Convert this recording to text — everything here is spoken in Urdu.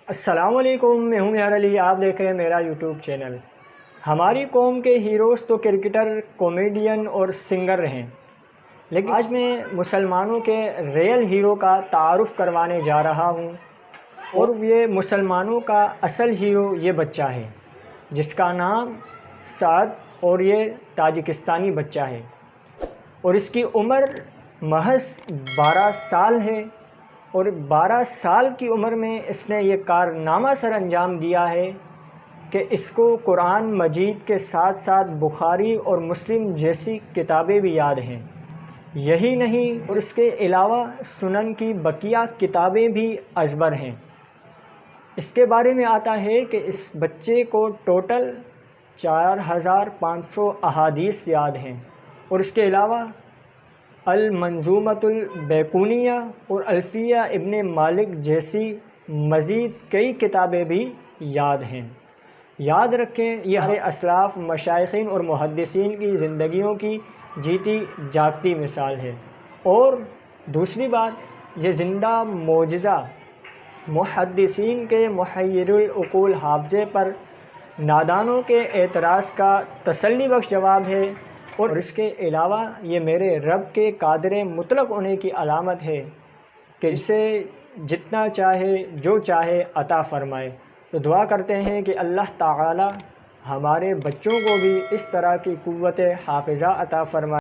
السلام علیکم، میں ہوں میار علی، آپ دیکھ رہے ہیں میرا یوٹیوب چینل۔ ہماری قوم کے ہیروز تو کرکٹر، کامیڈین اور سنگر رہیں، لیکن آج میں مسلمانوں کے ریئل ہیرو کا تعارف کروانے جا رہا ہوں، اور یہ مسلمانوں کا اصل ہیرو یہ بچہ ہے جس کا نام سعد، اور یہ تاجکستانی بچہ ہے اور اس کی عمر محض 12 سال ہے، اور 12 سال کی عمر میں اس نے یہ کارنامہ سر انجام دیا ہے کہ اس کو قرآن مجید کے ساتھ ساتھ بخاری اور مسلم جیسی کتابیں بھی یاد ہیں۔ یہی نہیں، اور اس کے علاوہ سنن کی بقیہ کتابیں بھی ازبر ہیں۔ اس کے بارے میں آتا ہے کہ اس بچے کو ٹوٹل 4500 احادیث یاد ہیں، اور اس کے علاوہ المنظومۃ البیقونیہ اور الفیہ ابن مالک جیسی مزید کئی کتابیں بھی یاد ہیں۔ یاد رکھیں، یہ ہمارے اسلاف، مشائخین اور محدثین کی زندگیوں کی جیتی جاگتی مثال ہے۔ اور دوسری بات، یہ زندہ معجزہ محدثین کے محیر العقول حافظے پر نادانوں کے اعتراض کا تسلی بخش جواب ہے، اور اس کے علاوہ یہ میرے رب کے قادر مطلق ہونے کی علامت ہے کہ جسے جتنا چاہے جو چاہے عطا فرمائے۔ تو دعا کرتے ہیں کہ اللہ تعالی ہمارے بچوں کو بھی اس طرح کی قوت حافظہ عطا فرمائے۔